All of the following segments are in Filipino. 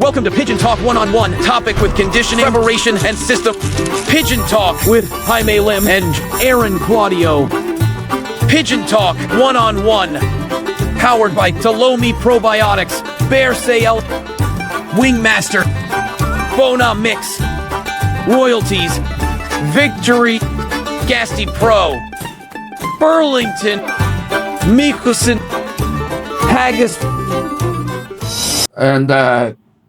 Welcome to Pigeon Talk One-on-One, topic with conditioning, preparation, and system. Pigeon Talk with Jaime Lim and Aaron Claudio. Pigeon Talk One-on-One, powered by Talomi Probiotics, Bear Sale, Wingmaster, Bona Mix, Royalties, Victory, Gasty Pro, Burlington, Mikusin, Haggis. And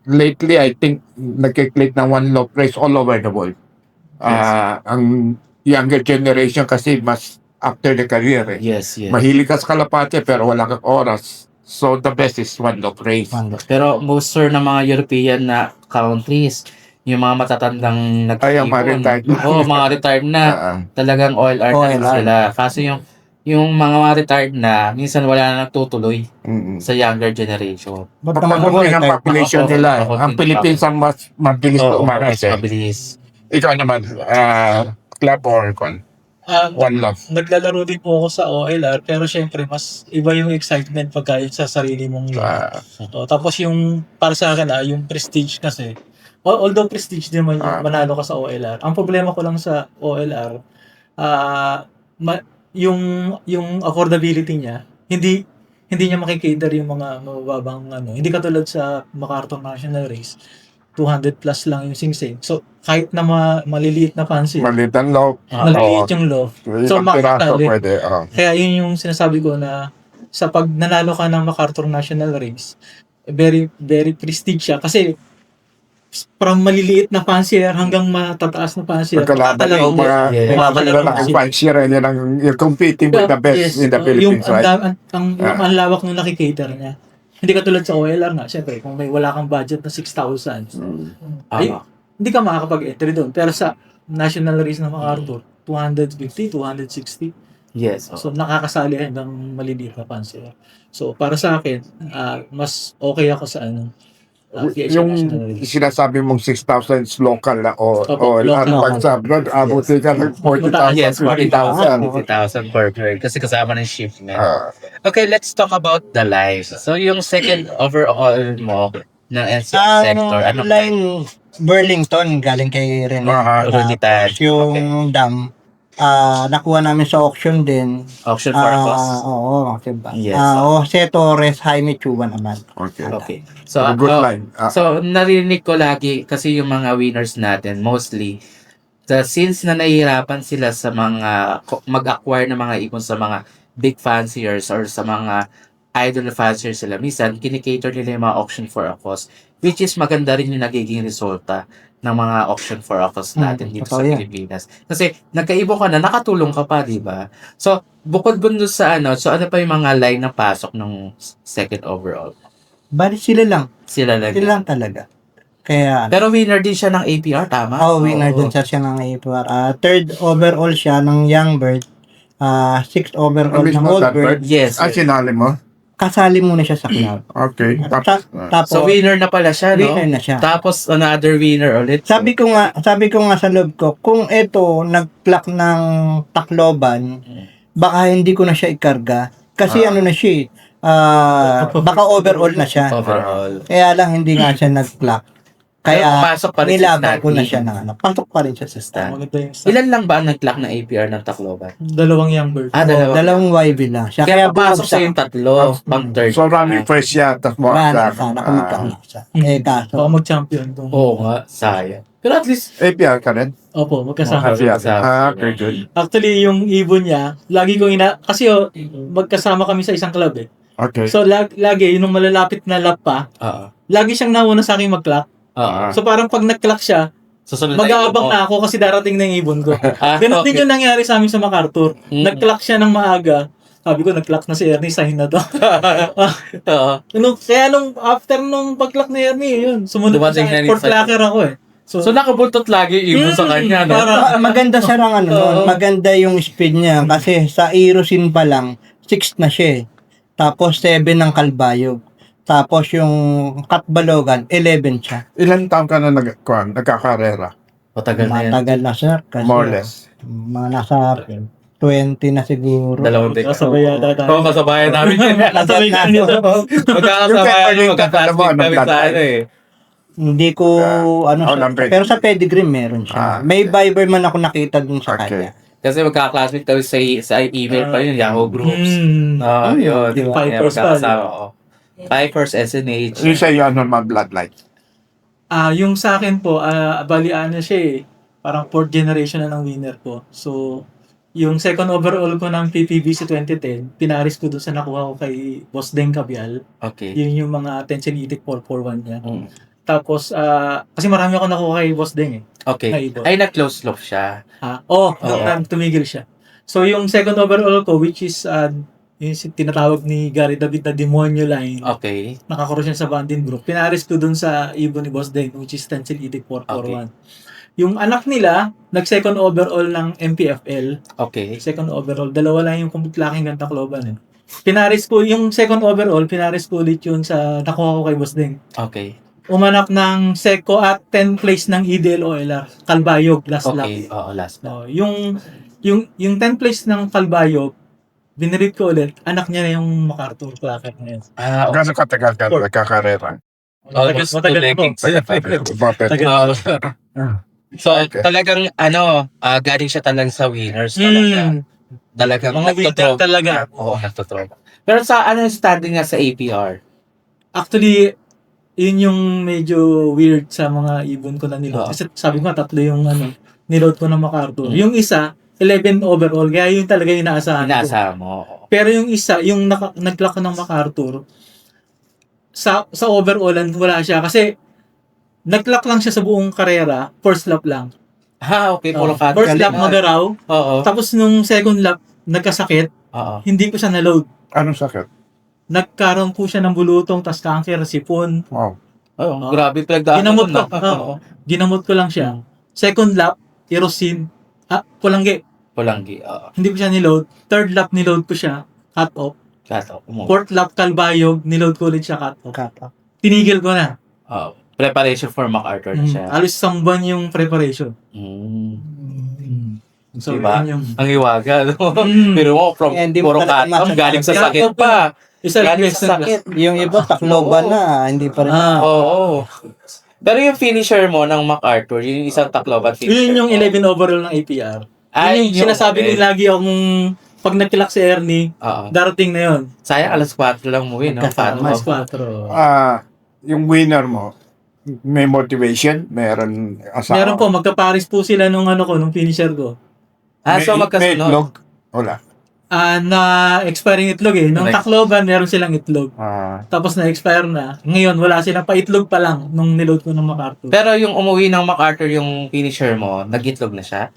lately, I think nagkiklik na one love race all over the world. Ang younger generation kasi mas after the career eh. Yes. Mahilig ka sa kalapate pero wala kang oras. So the best is one love race. Pero most sure ng mga European na countries, yung mga matatandang Ay, ang mga retired na. Oo, mga retired na. Talagang OLR na sila. Kaso yung mga retired na, minsan wala na nagtutuloy sa younger generation. Pagkakunti ng population nila. Ang Philippines ang mas mabilis na umaras eh. Mabilis. Ikaw naman, club or con? One love. Naglalaro din po ako sa OLR, pero syempre mas iba yung excitement pagka yun sa sarili mong laro. Tapos yung para sa akin yung prestige kasi, although prestige din man yung manalo ka sa OLR, ang problema ko lang sa OLR, yung affordability niya, hindi niya makikater yung mga mababang hindi katulad sa MacArthur National Race, 200 plus lang yung sing-sing. So, kahit na maliliit na fancy, Maliit ang love. maliliit yung loft. So, Isang piraso makakali. pwede. Kaya yun yung sinasabi ko na sa pag nanalo ka ng MacArthur National Race, very, very prestige siya. Kasi, from maliliit na fancier hanggang matataas na fancier. Pagkalaban yung mga malalaking fancier, you're competing with the best in the Philippines, right? Ang lawak ng nakikater niya. Hindi katulad sa OLR nga, syempre, kung wala kang budget na 6,000, hindi ka makakapag-entry doon. Pero sa national race ng MacArthur, 250, 260. Yes. So, nakakasali hanggang maliliit na fancier. So, para sa akin, mas okay ako sa Yung sinasabi mong 6,000 is local na o pag sa abroad, abuti ka ng 40,000. Yes, 40,000. 40,000 per grade. Kasi kasama ng shift na. Okay, let's talk about the lives. So, yung second overall mo ng NCS sector, ano line Burlington, galing kay Rene. Runitan. Yung dam, nakuha namin sa auction din. Auction for a cost. Oo, diba? Yes. Jose Torres, Jaime Chuba naman. Okay. So, Good line. So, narinig ko lagi kasi yung mga winners natin, mostly, since na nahihirapan sila sa mga mag-acquire ng mga ipon sa mga big fanciers or sa mga idol fanciers sila, minsan, kinikater nila yung mga auction for a cause, which is maganda rin yung nagiging resulta ng mga auction for a cause natin dito sa Pilipinas. Kasi, nagkaibo ka na, nakatulong ka pa, di ba? So, bukod bundo sa so ano pa yung mga line na pasok ng second overall? Bali sila lang. Sila lang Talaga. Kaya, pero winner din siya ng APR, tama? winner din siya ng APR. Third overall siya ng Young Bird. Sixth overall ng Old Bird. Yes. Sinali mo? Kasali muna siya sa club. Okay. Tapos, So winner na pala siya, no? winner na siya. Tapos another winner ulit. Sabi ko nga sa loob ko, kung ito nag-clock ng Tacloban, baka hindi ko na siya ikarga. Kasi ano na siya, baka overall na siya. Overall. Kaya lang hindi nga siya nag-clock. Pero Kaya pasok pa rin sa nilaban ko na starting. siya ng pasok pa rin siya sa stand. Maganda yung Ilan lang ba ang nag-clock ng APR ng Tacloban? dalawang young bird. Dalawang YB lang siya. Kaya papasok bumagsak. sa yung tatlo, pang third. So running first siya, tapos mo Sana kumagkano siya. Kaso, Baka mag-champion tong. Oo nga, sayang. Pero at least, APR ka rin? Opo, magkasama. Okay, good. Actually, yung ibon niya, lagi kong kasi magkasama kami sa isang club eh. Okay. So, lagi, yung malalapit na lap pa, lagi siyang nauna sa akin mag-clock. So, parang pag nag-clock siya, susunod mag-aabang na ako kasi darating na yung ibon ko. Ganun din yung nangyari sa amin sa MacArthur. Nag-clock siya ng maaga. Sabi ko, nag-clock na si Ernie, sign na to. Kaya after nung pag-clock ni Ernie, yun, sumunod na Dumating na sa ni fourth clocker ako eh. So nakabultot lagi ibon sa kanya, no? maganda siya ng maganda yung speed niya kasi sa Erosin pa lang 6 na siya. Tapos 7 ng Kalbayog. Tapos yung Katbalogan 11 siya. Ilan taon ka na nagkakarera? Matagal na yan. Matagal na sir kasi More or less. mga nasa 20 na siguro. Dalawang decade. Kasabay yata tayo. Oo, kasabayan namin. Kasabay kami dito. Magkakasabayan, magkakasabay kami sa ano eh. Hindi ko, number. pero sa pedigree meron siya. May Viber man ako nakita dun sa Okay. kanya. Kasi magka-classmate kami sa email pa yun, Yahoo Groups. Yun. di ba? Pipers pa, Magkakasama ko. Pipers, SNH. Yung sa iyo, normal bloodline. Yung sa akin po, bali siya eh. Parang 4th generation na ng winner ko. So, yung second overall ko ng PPBC 2010, pinaris ko doon sa nakuha ko kay Boss Deng Cabial. Okay. Yun yung mga Tencent Itik 441 niya. Mm. Tapos, kasi marami ako nakuha kay Boss Deng eh. Okay. Naibot. Ay, nag-close loop siya. Nung tumigil siya. So, yung second overall ko, which is yung tinatawag ni Gary David na Demonyo Line, Okay. nakakuro siya sa Bandin Group. Pinaris ko dun sa ibon ni Boss Deng, which is Tencent Itik 441. Yung anak nila, nag-second overall ng MPFL. Okay. Second overall. Dalawa lang yung laking ganda kloban eh. Pinaris ko, yung second overall, pinaris ko ulit yun sa nakuha ko kay Boss Deng. Okay. Umanak ng Seco at 10th place ng IDL OLR. Kalbayog, last lap. Okay. Oo, last lap. Yung 10th place ng Kalbayog, binirit ko ulit, anak niya na yung MacArthur Clacker ngayon. Okay. Gano'ng katagal ka nagkakarera? Matagal po. So, talagang, galing siya talagang sa winners talaga. Talagang Mga winner talaga. Oo, nagtotropa. Pero sa ano yung standing nga sa APR? Actually, yun yung medyo weird sa mga ibon ko na niload. Kasi sabi ko nga, 3 yung niload ko na MacArthur. Yung isa, 11 overall. Kaya yun talaga yung inaasahan ko. Inaasahan mo. Pero yung isa, yung nag-clock ko ng MacArthur, sa overallan, wala siya. Kasi, nag-clock lang siya sa buong karera, first lap lang. Okay. Puro ka. First lap magaraw, Oo. tapos nung second lap, nagkasakit, Oo. hindi ko siya na-load. Anong sakit? Nagkaroon po siya ng bulutong, tas cancer, sipon. Wow. Oh, grabe pinagdaanan. Ginamot ko. Oo. Ginamot ko lang siya. Second lap, erosin. Pulanggi. Pulanggi. Oo. Hindi ko siya niload. Third lap, niload ko siya. Cut off. Kato. Fourth lap, kalbayog. Niload ko ulit siya. Cut off. Kaka. Tinigil ko na. Oo. Preparation for MacArthur na siya. Alos isang buwan yung preparation. So, Diba? yun yung... Ang iwaga, no? Mm. Pero mo, from Eh, hindi mo puro talaga cut-off, galing sa masasabi. sakit pa. Isa lang Galing sa sakit. Yung iba, Tacloban na, hindi pa rin. Oo. Pero yung finisher mo ng MacArthur, yung isang Tacloban finisher Yun yung mo. 11 overall ng APR. Ay, Yun yung sinasabi okay. ko lagi akong pag nagkilak si Ernie, Oo. darating na yun. Sayang, alas 4 lang mo no? Paano? Mas 4. Yung winner mo, may motivation, meron asawa. Meron po, magkaparis po sila nung nung finisher ko. So May magkasunod. itlog? Wala. Na expiring itlog eh. Nung Right. Tacloban, meron silang itlog. Tapos na-expire na. Ngayon, wala silang pa itlog pa lang nung niload ko ng MacArthur. Pero yung umuwi ng MacArthur, yung finisher mo, nag-itlog na siya?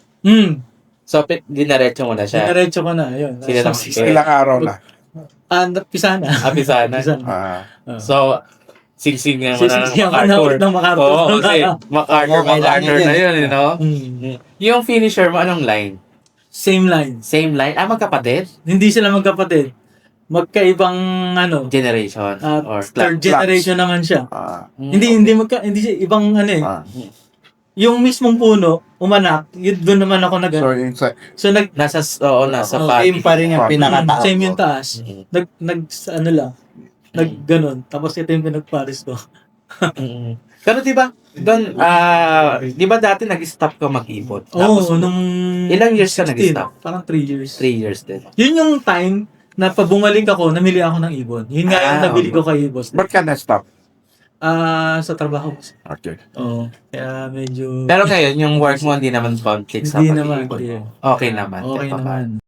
So, dinaretso mo na siya? Diretso ko na. Yun. Sila lang So, Ilang araw na. Pisana. Pisana. Ah. So, singsing nga mo na ng Sisiyan ko na MacArthur. ulit ng MacArthur. Oo, kasi MacArthur kailangan na yun. yun, you know? Yung finisher mo, anong line? Same line. Same line? Magkapatid? Hindi sila magkapatid. Magkaibang Generation? or third generation naman siya. Hindi siya ibang yung mismong puno, umanak, yun doon naman ako nag So, inside. So Nasa Same pa rin yung pinakataas. same yung taas. Ganon. Tapos ito yung pinagparis ko. Pero di ba, doon, di ba dati nag-stop ka mag-ipon? Oo, nung... Ilang years ka 16, nag-stop? Parang 3 years. 3 years din. Yun yung time na pabumalik ako, namili ako ng ibon. Yun nga yung nabili ko kay boss. Ba't ka na-stop? Sa trabaho. Okay. Oo. Kaya medyo... Pero ngayon, yung work mo hindi naman conflict sa Hindi naman. pag-iipon Hindi. mo. Okay naman. Okay kahit pa paano. naman.